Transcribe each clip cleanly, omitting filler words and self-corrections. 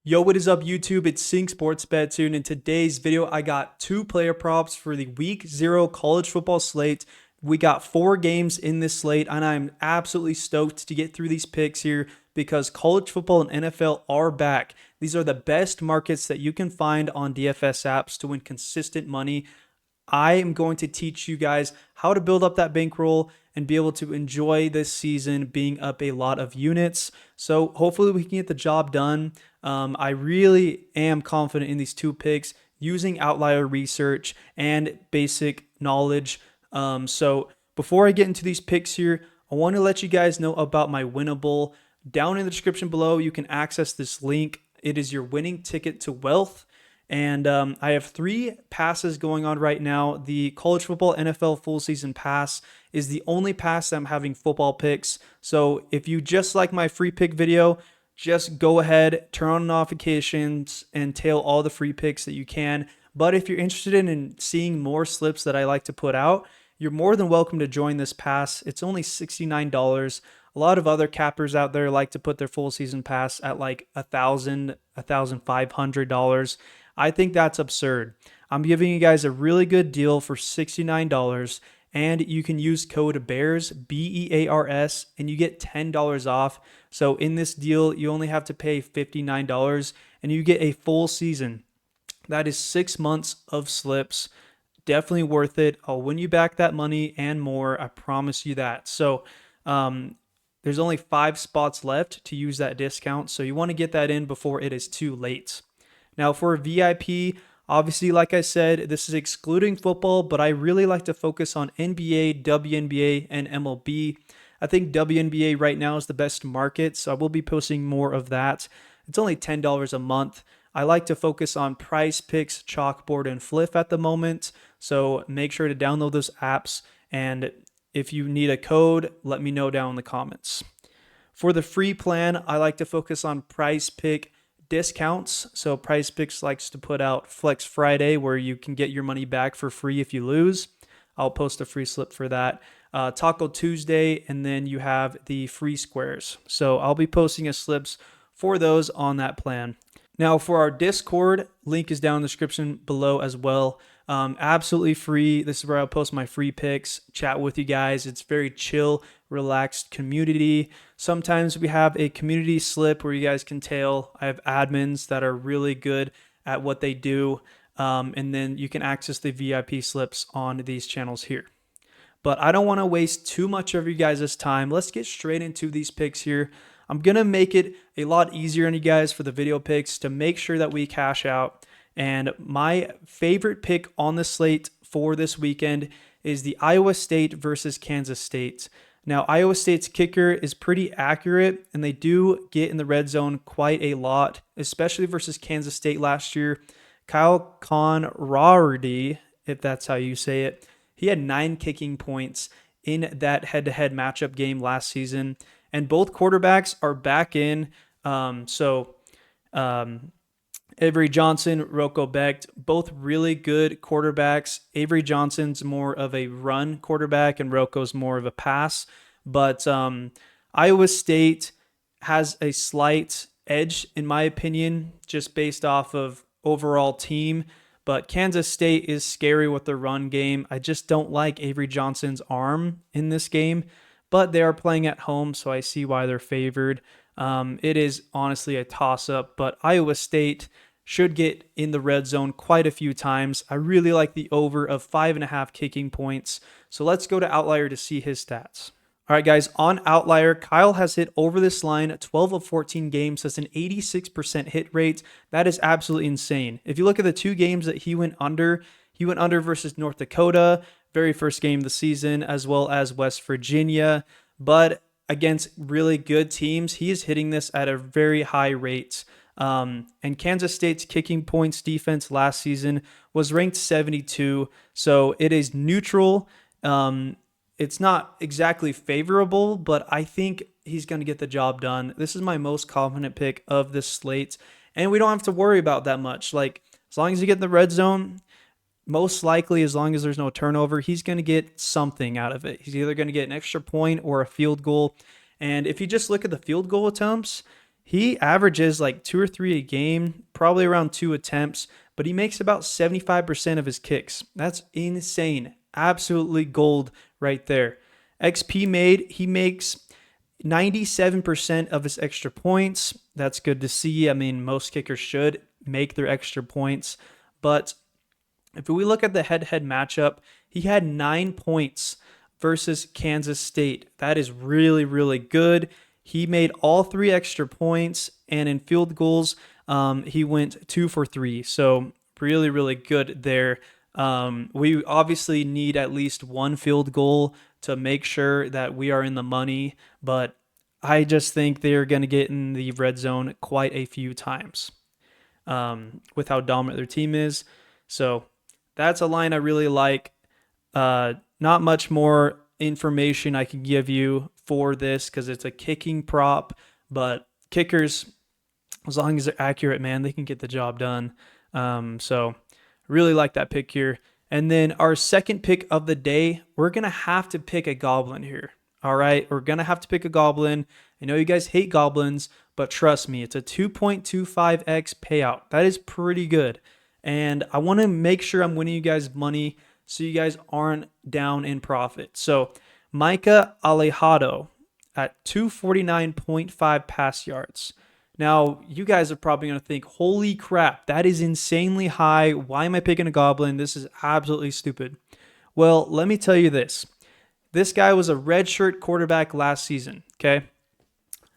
Yo, what is up, YouTube? It's Sync Sports Bet, and in today's video, I got two player props for the Week 0 college football slate. We got 4 games in this slate, and I'm absolutely stoked to get through these picks here because college football and NFL are back. These are the best markets that you can find on DFS apps to win consistent money. I am going to teach you guys how to build up that bankroll and be able to enjoy this season being up a lot of units. So hopefully we can get the job done. I really am confident in these two picks using outlier research and basic knowledge. So before I get into these picks here, I want to let you guys know about my winnable. Down in the description below, you can access this link. It is your winning ticket to wealth. And I have 3 passes going on right now. The college football NFL full season pass is the only pass that I'm having football picks. So if you just like my free pick video, just go ahead, turn on notifications, and tail all the free picks that you can. But if you're interested in seeing more slips that I like to put out, you're more than welcome to join this pass. It's only $69. A lot of other cappers out there like to put their full season pass at like $1,000, $1,500. I think that's absurd. I'm giving you guys a really good deal for $69, and you can use code BEARS, BEARS, and you get $10 off. So in this deal, you only have to pay $59, and you get a full season. That is 6 months of slips. Definitely worth it. I'll win you back that money and more. I promise you that. So there's only 5 spots left to use that discount, so you want to get that in before it is too late. Now for VIP, obviously, like I said, this is excluding football, but I really like to focus on NBA, WNBA, and MLB. I think WNBA right now is the best market, so I will be posting more of that. It's only $10 a month. I like to focus on Prizepicks, Chalkboard, and Flip at the moment, so make sure to download those apps, and if you need a code, let me know down in the comments. For the free plan, I like to focus on Prizepick discounts. So Prizepicks likes to put out Flex Friday where you can get your money back for free if you lose. I'll post a free slip for that. Taco Tuesday, and then you have the free squares. So I'll be posting a slips for those on that plan. Now for our Discord, link is down in the description below as well. Absolutely free. This is where I'll post my free picks, chat with you guys. It's very chill, relaxed community. Sometimes we have a community slip where you guys can tail. I have admins that are really good at what they do. And then you can access the VIP slips on these channels here. But I don't want to waste too much of you guys' time. Let's get straight into these picks here. I'm going to make it a lot easier on you guys for the video picks to make sure that we cash out. And my favorite pick on the slate for this weekend is the Iowa State versus Kansas State. Now, Iowa State's kicker is pretty accurate, and they do get in the red zone quite a lot, especially versus Kansas State last year. Kyle Conrady, if that's how you say it, he had 9 kicking points in that head-to-head matchup game last season, and both quarterbacks are back in. Avery Johnson, Rocco Becht, both really good quarterbacks. Avery Johnson's more of a run quarterback and Rocco's more of a pass. But Iowa State has a slight edge, in my opinion, just based off of overall team. But Kansas State is scary with their run game. I just don't like Avery Johnson's arm in this game. But they are playing at home, so I see why they're favored. It is honestly a toss-up, but Iowa State should get in the red zone quite a few times. I really like the over of 5.5 kicking points. So let's go to Outlier to see his stats. All right, guys, on Outlier, Kyle has hit over this line 12 of 14 games. That's an 86% hit rate. That is absolutely insane. If you look at the 2 games that he went under versus North Dakota, very first game of the season, as well as West Virginia. But against really good teams, he is hitting this at a very high rate. And Kansas State's kicking points defense last season was ranked 72. So it is neutral. It's not exactly favorable, but I think he's going to get the job done. This is my most confident pick of this slate. And we don't have to worry about that much. Like, as long as you get in the red zone, most likely, as long as there's no turnover, he's going to get something out of it. He's either going to get an extra point or a field goal. And if you just look at the field goal attempts, He averages like 2 or 3 a game, probably around 2 attempts, but he makes about 75% of his kicks. That's insane. Absolutely gold right there. XP made, he makes 97% of his extra points. That's good to see. I mean, most kickers should make their extra points. But if we look at the head-to-head matchup, he had 9 points versus Kansas State. That is really, really good. He made all 3 extra points, and in field goals, he went 2 for 3. So really, really good there. We obviously need at least one field goal to make sure that we are in the money, but I just think they're going to get in the red zone quite a few times with how dominant their team is. So that's a line I really like. Not much more information I can give you for this because it's a kicking prop, but kickers, as long as they're accurate, man, they can get the job done. So really like that pick here. And then our second pick of the day, we're going to have to pick a goblin here. All right, we're going to have to pick a goblin. I know you guys hate goblins, but trust me, it's a 2.25x payout. That is pretty good. And I want to make sure I'm winning you guys money so you guys aren't down in profit. So Micah Alejado at 249.5 pass yards. Now, you guys are probably going to think, holy crap, that is insanely high. Why am I picking a goblin? This is absolutely stupid. Well, let me tell you this. This guy was a redshirt quarterback last season, okay?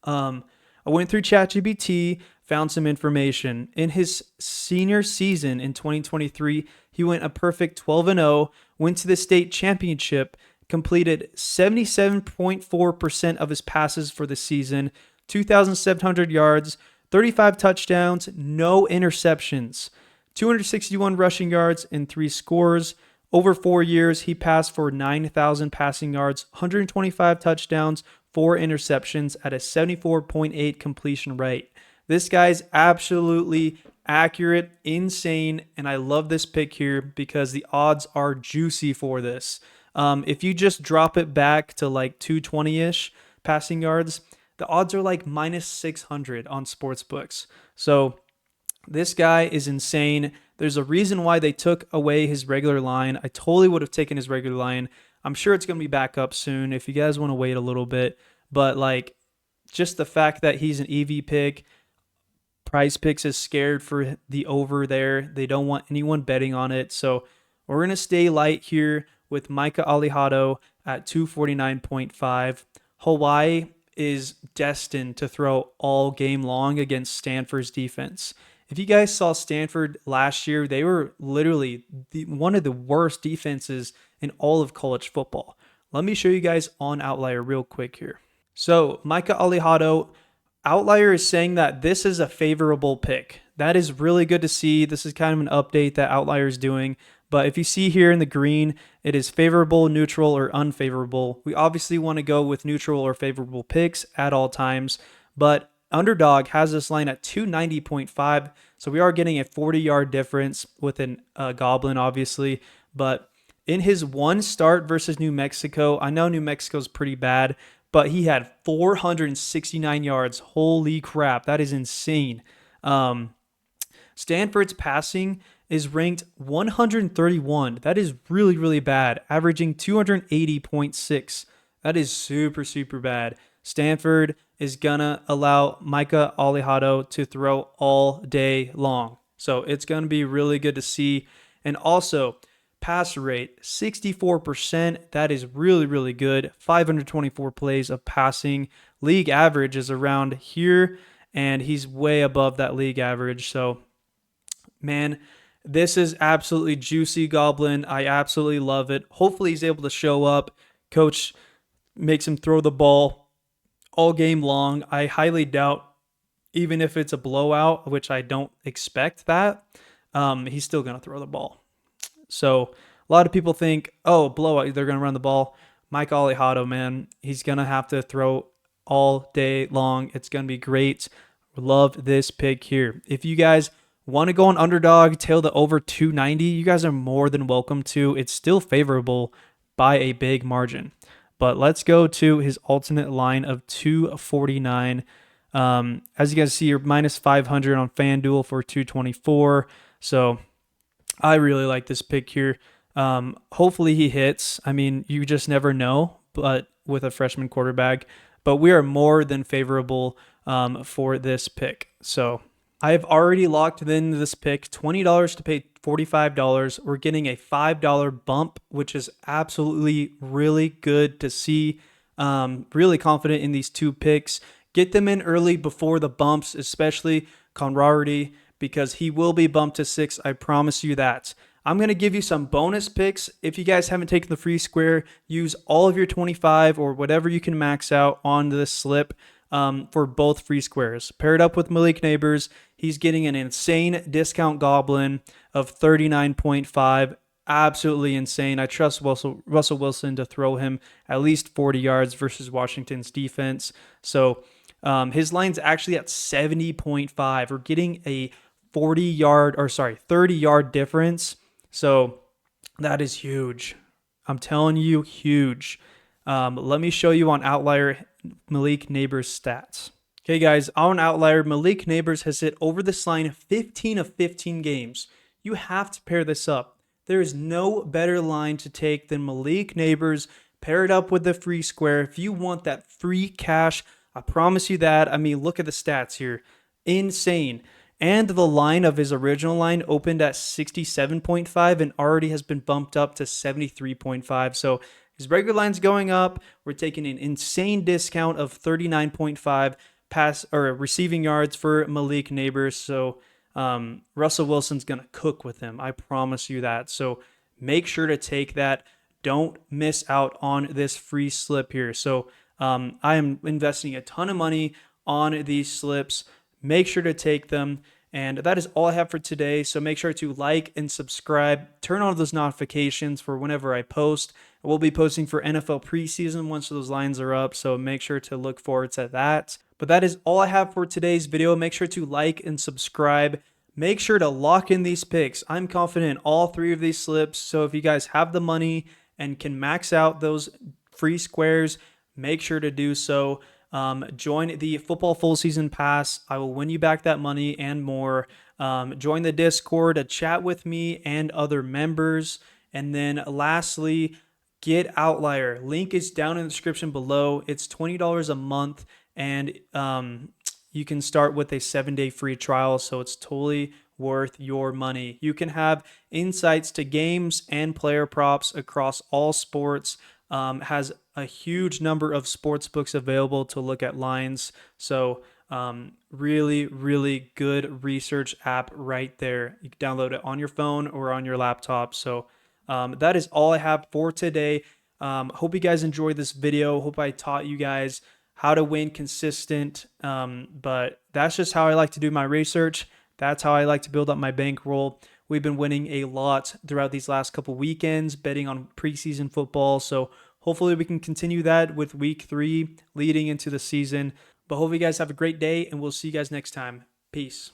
I went through ChatGPT, found some information. In his senior season in 2023, he went a perfect 12-0, went to the state championship, completed 77.4% of his passes for the season, 2,700 yards, 35 touchdowns, no interceptions, 261 rushing yards, and 3 scores. Over 4 years, he passed for 9,000 passing yards, 125 touchdowns, 4 interceptions at a 74.8 completion rate. This guy's absolutely accurate, insane, and I love this pick here because the odds are juicy for this. If you just drop it back to like 220-ish passing yards, the odds are like minus 600 on sportsbooks. So this guy is insane. There's a reason why they took away his regular line. I totally would have taken his regular line. I'm sure it's going to be back up soon if you guys want to wait a little bit. But like just the fact that he's an EV pick, Prizepicks is scared for the over there. They don't want anyone betting on it. So we're going to stay light here with Micah Alejado at 249.5. Hawaii is destined to throw all game long against Stanford's defense. If you guys saw Stanford last year, they were literally one of the worst defenses in all of college football. Let me show you guys on Outlier real quick here. So Micah Alejado, Outlier is saying that this is a favorable pick. That is really good to see. This is kind of an update that Outlier is doing. But if you see here in the green, it is favorable, neutral, or unfavorable. We obviously want to go with neutral or favorable picks at all times. But Underdog has this line at 290.5. So we are getting a 40-yard difference with a Goblin, obviously. But in his one start versus New Mexico, I know New Mexico's pretty bad, but he had 469 yards. Holy crap, that is insane. Stanford's passing is ranked 131. That is really, really bad, averaging 280.6. That is super, super bad. Stanford is going to allow Micah Alejado to throw all day long. So it's going to be really good to see. And also, pass rate, 64%. That is really, really good. 524 plays of passing. League average is around here, and he's way above that league average. So, man, this is absolutely juicy, Goblin. I absolutely love it. Hopefully he's able to show up. Coach makes him throw the ball all game long. I highly doubt, even if it's a blowout, which I don't expect that, he's still going to throw the ball. So a lot of people think, oh, blowout, they're going to run the ball. Mike Alejado, man, he's going to have to throw all day long. It's going to be great. Love this pick here. If you guys want to go on Underdog, tail the over 290, you guys are more than welcome to. It's still favorable by a big margin. But let's go to his alternate line of 249. As you guys see, you're minus 500 on FanDuel for 224. So I really like this pick here. Hopefully he hits. I mean, you just never know, but with a freshman quarterback. But we are more than favorable for this pick. So I have already locked in this pick, $20 to pay $45. We're getting a $5 bump, which is absolutely really good to see. Really confident in these two picks. Get them in early before the bumps, especially Conrarity, because he will be bumped to 6. I promise you that. I'm going to give you some bonus picks. If you guys haven't taken the free square, use all of your 25 or whatever you can max out on this slip for both free squares. Pair it up with Malik Neighbors. He's getting an insane discount goblin of 39.5. Absolutely insane. I trust Russell Wilson to throw him at least 40 yards versus Washington's defense. So his line's actually at 70.5. We're getting a 30-yard difference. So that is huge. I'm telling you, huge. Let me show you on Outlier Malik Neighbors' stats. Okay, guys, on Outlier, Malik Neighbors has hit over this line 15 of 15 games. You have to pair this up. There is no better line to take than Malik Neighbors. Pair it up with the free square. If you want that free cash, I promise you that. I mean, look at the stats here. Insane. And the line of his original line opened at 67.5 and already has been bumped up to 73.5. So his regular line's going up. We're taking an insane discount of 39.5 pass or receiving yards for Malik Neighbors. So Russell Wilson's going to cook with him. I promise you that. So make sure to take that. Don't miss out on this free slip here. So I am investing a ton of money on these slips. Make sure to take them. And that is all I have for today. So make sure to like and subscribe. Turn on those notifications for whenever I post. We'll be posting for NFL preseason once those lines are up. So make sure to look forward to that. But that is all I have for today's video. Make sure to like and subscribe. Make sure to lock in these picks. I'm confident in all 3 of these slips. So if you guys have the money and can max out those free squares, make sure to do so. Join the Football Full Season Pass. I will win you back that money and more. Join the Discord to chat with me and other members. And then lastly, get Outlier. Link is down in the description below. It's $20 a month, and you can start with a 7-day free trial, so it's totally worth your money. You can have insights to games and player props across all sports. Has a huge number of sports books available to look at lines. So really, really good research app right there. You can download it on your phone or on your laptop. So that is all I have for today. Hope you guys enjoyed this video. Hope I taught you guys how to win consistent. But that's just how I like to do my research. That's how I like to build up my bankroll. We've been winning a lot throughout these last couple weekends, betting on preseason football. So hopefully we can continue that with week 3 leading into the season. But hopefully you guys have a great day, and we'll see you guys next time. Peace.